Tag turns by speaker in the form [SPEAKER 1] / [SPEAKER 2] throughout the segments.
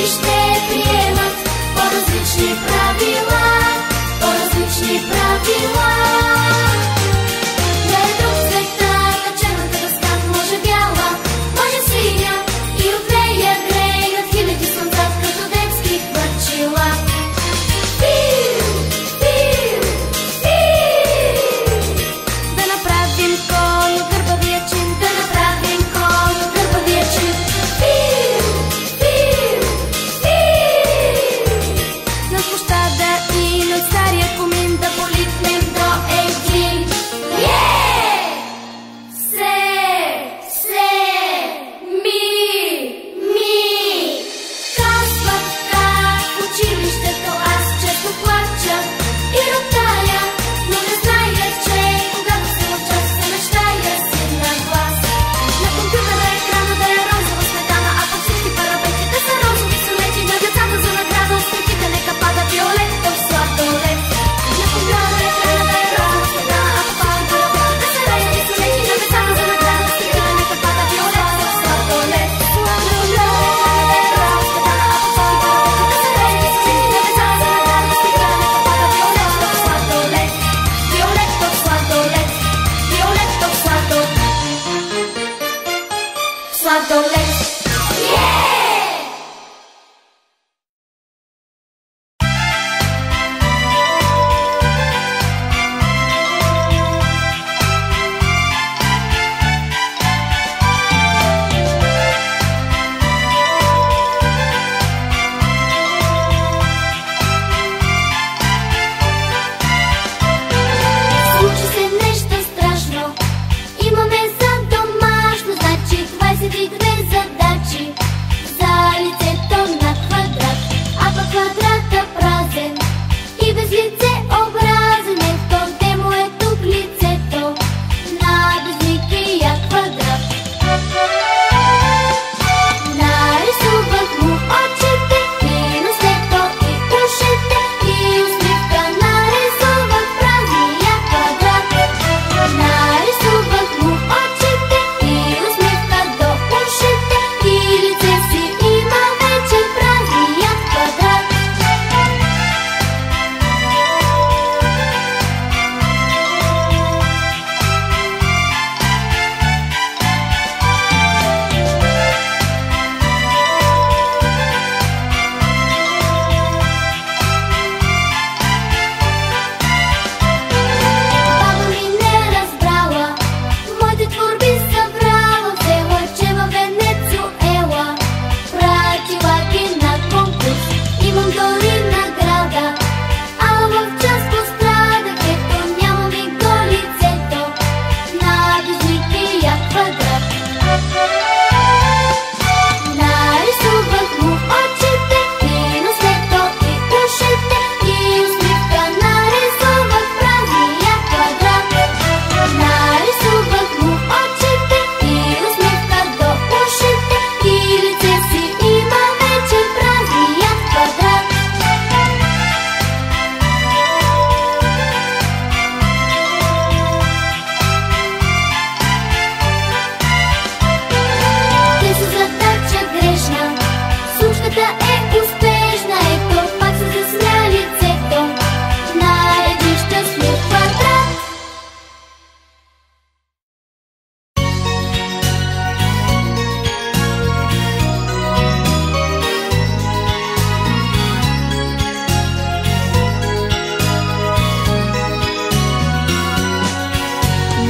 [SPEAKER 1] и ще приемат по-различни правила, по-различни правила. Да е друг света, на черната дъска, може бяла, може синя и от нея греят хиляди слънца, като детски хвърчила. Фил, фил, фил. Да направим кой от гърбавия чин, да направим кой от гърбавия чин. Фил, фил, фил. На площада и над стария комин да политнем до един. Ми. Казват как в училището аз често плача и ротая, но не зная, че когато се мълча, се мечтая си на глас. На компютъра екрана да е розова сметана, а пък всички парапети да са розови сонети. На децата за награда от снимките нека пада фиолетов сладолет. На компютъра екрана да е розова сметана, а пък всички парапети да са розови сонети. На децата за награда от снимките нека пада фиолетов сладолет. Сладолет. Случи се нещо страшно, имаме за домашно, значи 22 задачи за лицето на квадрат, а пък квадрата празен и без лице образен. Ето демо е тук лицето на безликия квадрат. Нарисувах му очите и носето и ушите и усмивка. Нарисувах празния квадрат. Нарисувах му очите и усмивка до ушите и лице си има вече празният квадрат. Баба ми не разбрала, моите творби събрала, взела, че във Венецуела пратила ги на конкурс. Имам дори награда, ала в час пострадах, ето няма ми го лицето на безликия квадрат. Нарисувах му очите и носето и ушите и усмивка. Нарисувах празния квадрат. Нарисувах му очите и усмивка до ушите и лице си има вече празният квадрат. Те са задача грешна, случката е успешна, ето пак се засмя лицето на един щастлив квадрат.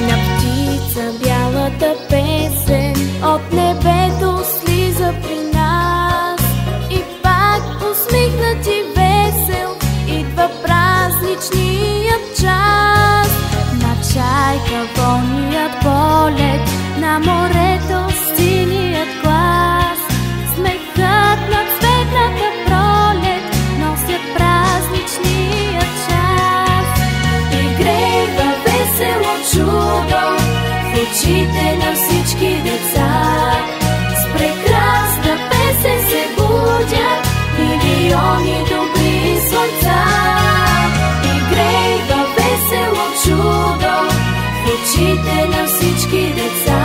[SPEAKER 1] На птица бялата песен от небето слиза при нас и пак усмихнат и весел идва празничният час. На чайка волният полет, на морето синият глас, смехът на цветната пролет носят празничният час. Игрейва весело чудо в очите на всички деца, с прекрасна песен се будят милиони добри слънца. Игрейва весело чудо в очите на всички деца,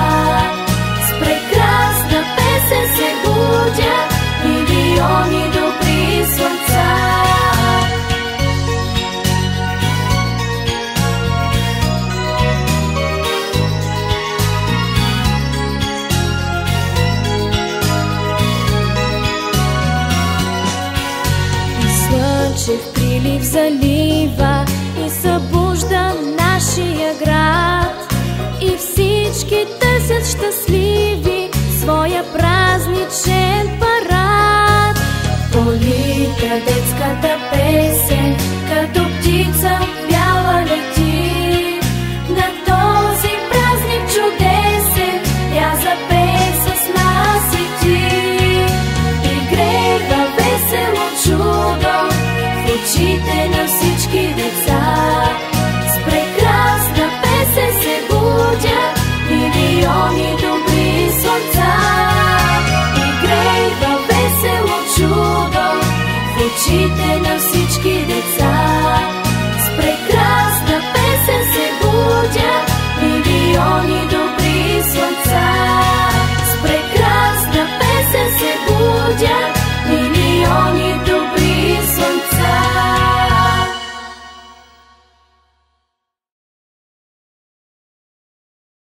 [SPEAKER 1] с прекрасна песен се будят милиони залива и събужда нашия град. И всички търсят щастливи своя празничен парад. Полита детската песен, като птица бяла лети. На този празник чудесен я запей с нас и ти. И грева весело чудо в очите на всички деца. С прекрасна песен се будят милиони добри сърца. И грева весело чудо в очите на всички деца.